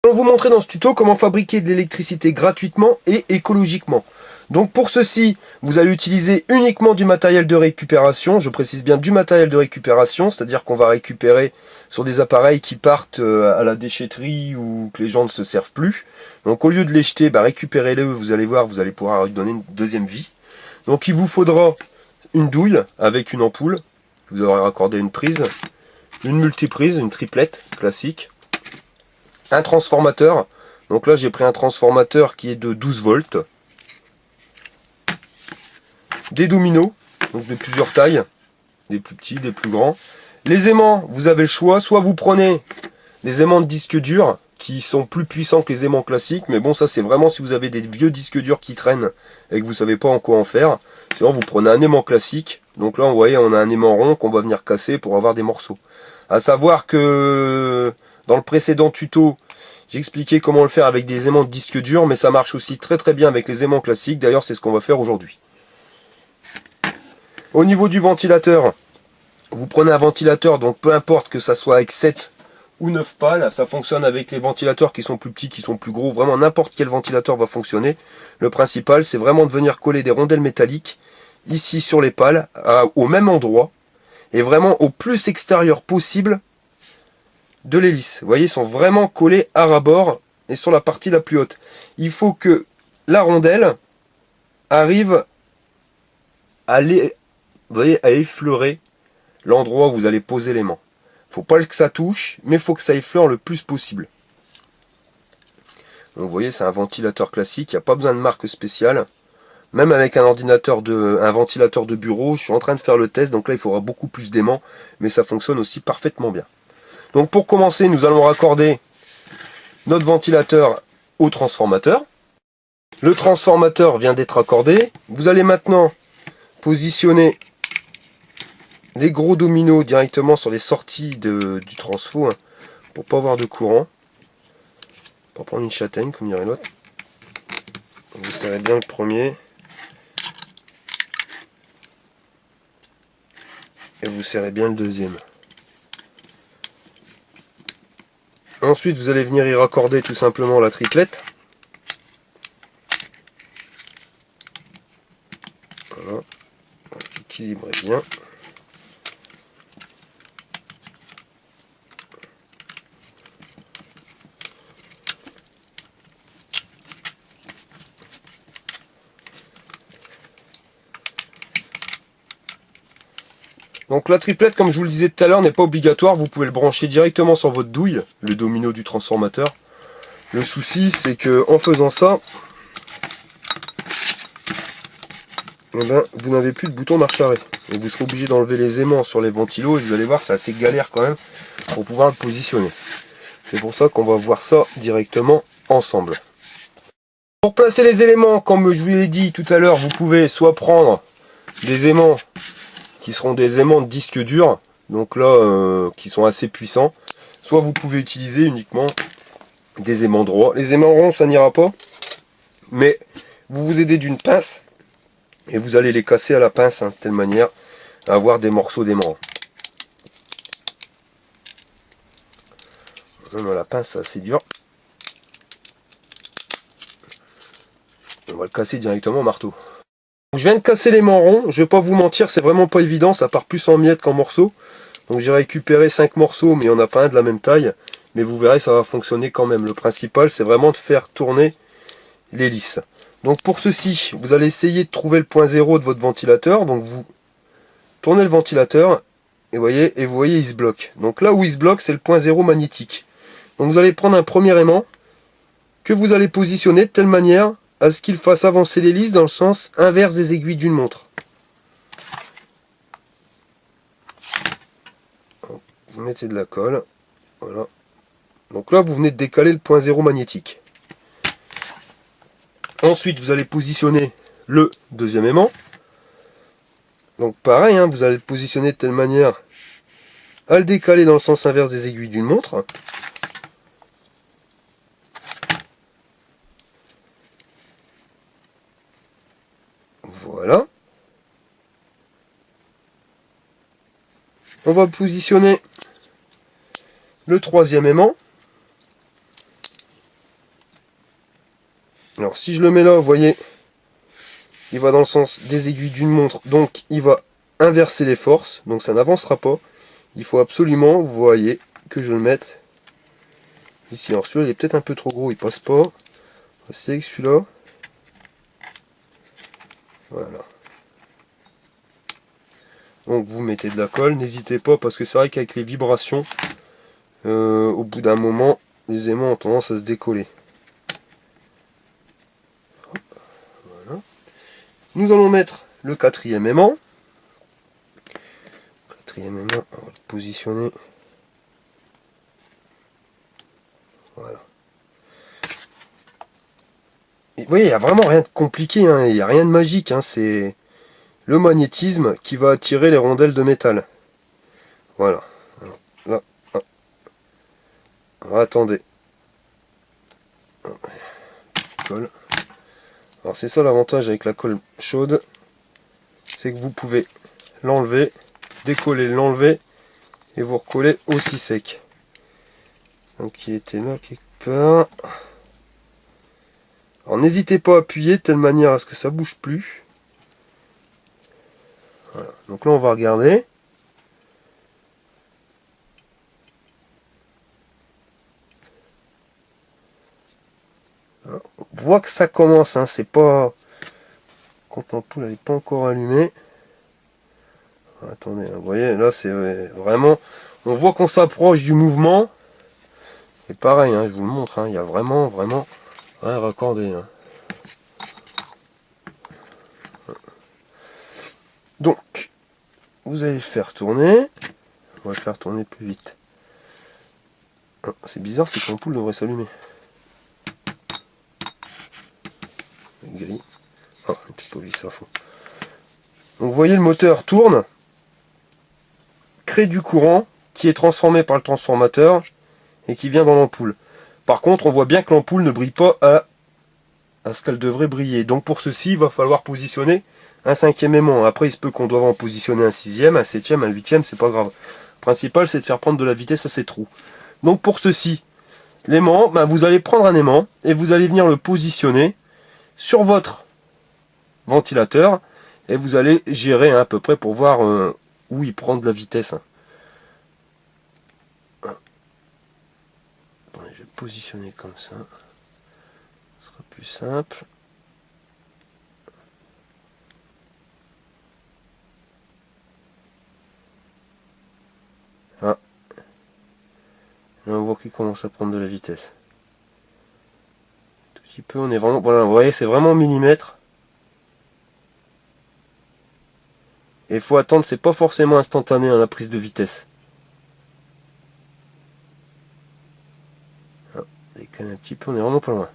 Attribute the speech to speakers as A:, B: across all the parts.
A: Je vais vous montrer dans ce tuto comment fabriquer de l'électricité gratuitement et écologiquement. Donc pour ceci, vous allez utiliser uniquement du matériel de récupération. Je précise bien du matériel de récupération, c'est-à-dire qu'on va récupérer sur des appareils qui partent à la déchetterie ou que les gens ne se servent plus. Donc au lieu de les jeter, récupérez-les, vous allez voir, vous allez pouvoir lui donner une deuxième vie. Donc il vous faudra une douille avec une ampoule. Vous aurez raccordé une prise, une multiprise, une triplette classique. Un transformateur, donc là j'ai pris un transformateur qui est de 12 volts, des dominos, donc de plusieurs tailles, des plus petits, des plus grands. Les aimants, vous avez le choix, soit vous prenez des aimants de disque dur qui sont plus puissants que les aimants classiques, mais bon ça c'est vraiment si vous avez des vieux disques durs qui traînent et que vous savez pas en quoi en faire. Sinon vous prenez un aimant classique, donc là vous voyez on a un aimant rond qu'on va venir casser pour avoir des morceaux. À savoir que dans le précédent tuto, j'ai expliqué comment le faire avec des aimants de disque dur, mais ça marche aussi très très bien avec les aimants classiques. D'ailleurs, c'est ce qu'on va faire aujourd'hui. Au niveau du ventilateur, vous prenez un ventilateur, donc peu importe que ça soit avec 7 ou 9 pales, ça fonctionne avec les ventilateurs qui sont plus petits, qui sont plus gros. Vraiment, n'importe quel ventilateur va fonctionner. Le principal, c'est vraiment de venir coller des rondelles métalliques ici sur les pales, au même endroit, et vraiment au plus extérieur possible de l'hélice. Vous voyez, ils sont vraiment collés à ras-bord et sur la partie la plus haute. Il faut que la rondelle arrive à, vous voyez, à effleurer l'endroit où vous allez poser l'aimant. Faut pas que ça touche, mais il faut que ça effleure le plus possible. Donc, vous voyez, c'est un ventilateur classique, il n'y a pas besoin de marque spéciale. Même avec un ventilateur de bureau, je suis en train de faire le test, donc là il faudra beaucoup plus d'aimants, mais ça fonctionne aussi parfaitement bien. Donc pour commencer, nous allons raccorder notre ventilateur au transformateur. Le transformateur vient d'être raccordé. Vous allez maintenant positionner les gros dominos directement sur les sorties du transfo, pour pas avoir de courant. Pour prendre une châtaigne, comme dirait l'autre. Vous serrez bien le premier. Et vous serrez bien le deuxième. Ensuite, vous allez venir y raccorder tout simplement la triplette. Voilà. Équilibrez bien. Donc la triplette, comme je vous le disais tout à l'heure, n'est pas obligatoire. Vous pouvez le brancher directement sur votre douille, le domino du transformateur. Le souci, c'est que en faisant ça, vous n'avez plus de bouton marche arrêt. Et vous serez obligé d'enlever les aimants sur les ventilos et vous allez voir, c'est assez galère quand même pour pouvoir le positionner. C'est pour ça qu'on va voir ça directement ensemble. Pour placer les éléments, comme je vous l'ai dit tout à l'heure, vous pouvez soit prendre des aimants qui seront des aimants de disque dur, donc là qui sont assez puissants, soit vous pouvez utiliser uniquement des aimants droits. Les aimants ronds ça n'ira pas, mais vous vous aidez d'une pince et vous allez les casser à la pince, de telle manière à avoir des morceaux d'aimants. La pince c'est assez dur. On va le casser directement au marteau. Je viens de casser l'aimant rond, je vais pas vous mentir, c'est vraiment pas évident, ça part plus en miettes qu'en morceaux. Donc j'ai récupéré 5 morceaux, mais il n'y en a pas un de la même taille. Mais vous verrez, ça va fonctionner quand même. Le principal, c'est vraiment de faire tourner l'hélice. Donc pour ceci, vous allez essayer de trouver le point zéro de votre ventilateur. Donc vous tournez le ventilateur, et vous voyez, il se bloque. Donc là où il se bloque, c'est le point zéro magnétique. Donc vous allez prendre un premier aimant, que vous allez positionner de telle manière à ce qu'il fasse avancer l'hélice dans le sens inverse des aiguilles d'une montre. Vous mettez de la colle, voilà. Donc là, vous venez de décaler le point zéro magnétique. Ensuite, vous allez positionner le deuxième aimant. Donc pareil, vous allez le positionner de telle manière à le décaler dans le sens inverse des aiguilles d'une montre. Voilà. On va positionner le troisième aimant. Alors si je le mets là, vous voyez, il va dans le sens des aiguilles d'une montre, donc il va inverser les forces, donc ça n'avancera pas. Il faut absolument, vous voyez, que je le mette ici. Alors celui-là il est peut-être un peu trop gros, il passe pas. C'est avec celui-là. Voilà. Donc vous mettez de la colle, n'hésitez pas, parce que c'est vrai qu'avec les vibrations, au bout d'un moment, les aimants ont tendance à se décoller. Voilà. Nous allons mettre le quatrième aimant. Quatrième aimant, on va le positionner. Voilà. Et vous voyez, il n'y a vraiment rien de compliqué, hein, il n'y a rien de magique, hein, c'est le magnétisme qui va attirer les rondelles de métal. Voilà. Alors, là, ah. Alors, attendez. Colle. Alors c'est ça l'avantage avec la colle chaude, c'est que vous pouvez l'enlever, décoller, l'enlever et vous recoller aussi sec. Donc il était là quelque part. Alors n'hésitez pas à appuyer de telle manière à ce que ça bouge plus. Voilà. Donc là on va regarder. On voit que ça commence, hein, c'est pas... Quand l'ampoule elle n'est pas encore allumée. Attendez, vous voyez, là c'est vraiment... On voit qu'on s'approche du mouvement. Et pareil, hein, je vous le montre, hein, il y a vraiment rien raccordé. Hein. Donc, vous allez le faire tourner. On va le faire tourner plus vite. Ah, c'est bizarre, c'est que l'ampoule devrait s'allumer. Gris. Ah, un petit peu vissé à fond. Donc vous voyez, le moteur tourne, crée du courant qui est transformé par le transformateur et qui vient dans l'ampoule. Par contre, on voit bien que l'ampoule ne brille pas à ce qu'elle devrait briller. Donc pour ceci, il va falloir positionner un cinquième aimant. Après, il se peut qu'on doive en positionner un sixième, un septième, un huitième, c'est pas grave. Le principal, c'est de faire prendre de la vitesse à ces trous. Donc pour ceci, l'aimant, vous allez prendre un aimant et vous allez venir le positionner sur votre ventilateur et vous allez gérer à peu près pour voir où il prend de la vitesse. Attendez, je vais positionner comme ça. Ce sera plus simple. Ah. Là, on voit qu'il commence à prendre de la vitesse. Tout petit peu, on est vraiment... Voilà, vous voyez, c'est vraiment millimètre. Et il faut attendre, c'est pas forcément instantané la prise de vitesse. Ah, décale un petit peu, on est vraiment pas loin.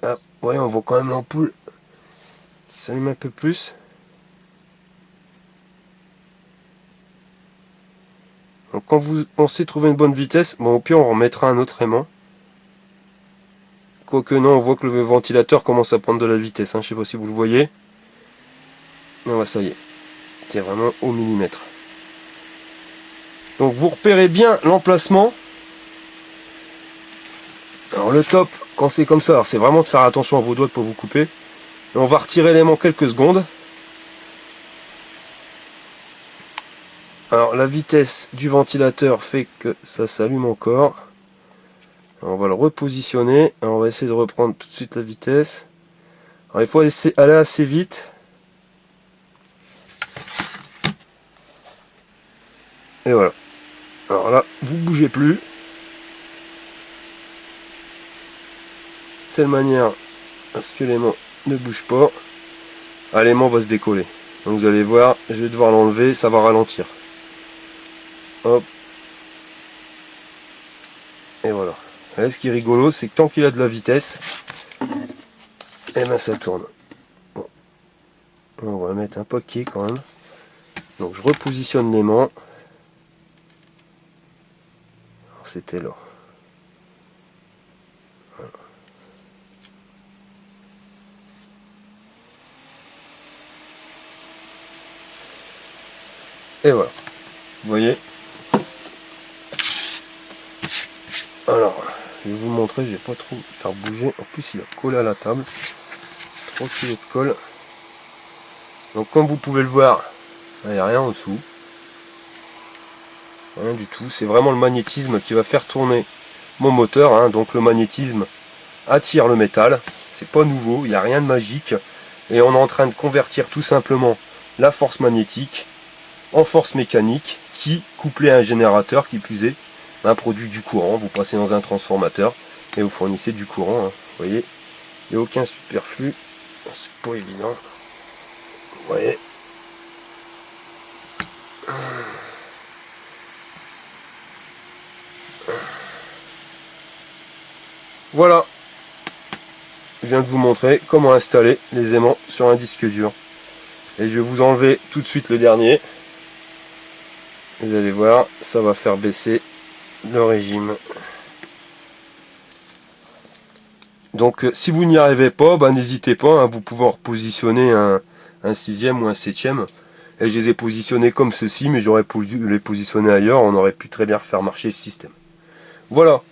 A: Ah, ouais, on voit quand même l'ampoule qui s'allume un peu plus. Donc quand vous pensez trouver une bonne vitesse, bon au pire on remettra un autre aimant. Quoique non, on voit que le ventilateur commence à prendre de la vitesse, hein. Je sais pas si vous le voyez. Non, bah, ça y est, c'est vraiment au millimètre. Donc vous repérez bien l'emplacement. Alors le top, quand c'est comme ça, c'est vraiment de faire attention à vos doigts de ne pas vous couper. Et on va retirer l'aimant quelques secondes. Alors la vitesse du ventilateur fait que ça s'allume encore. Alors, on va le repositionner. Alors, on va essayer de reprendre tout de suite la vitesse. Alors, il faut aller assez vite. Et voilà. Alors là, vous bougez plus. De telle manière à ce que l'aimant ne bouge pas. Ah, l'aimant va se décoller. Donc vous allez voir, je vais devoir l'enlever, ça va ralentir. Hop. Et voilà. Là, ce qui est rigolo, c'est que tant qu'il a de la vitesse, et ben ça tourne. Bon. On va mettre un paquet quand même. Donc je repositionne l'aimant. C'était là. Voilà. Et voilà. Vous voyez. Alors, je vais vous montrer, je vais pas trop faire bouger. En plus, il a collé à la table. 3 kg de colle. Donc, comme vous pouvez le voir, il n'y a rien en dessous. Rien du tout. C'est vraiment le magnétisme qui va faire tourner mon moteur. Hein. Donc, le magnétisme attire le métal. C'est pas nouveau, il n'y a rien de magique. Et on est en train de convertir tout simplement la force magnétique en force mécanique qui, couplée à un générateur qui plus est, produit du courant. Vous passez dans un transformateur et vous fournissez du courant. Hein. Vous voyez, il n'y a aucun superflu. C'est pas évident. Vous voyez. Voilà. Je viens de vous montrer comment installer les aimants sur un disque dur. Et je vais vous enlever tout de suite le dernier. Vous allez voir, ça va faire baisser le régime. Donc si vous n'y arrivez pas, n'hésitez pas, hein, vous pouvez repositionner un 6e ou un 7e. Et je les ai positionnés comme ceci, mais j'aurais pu les positionner ailleurs, on aurait pu très bien faire marcher le système. Voilà,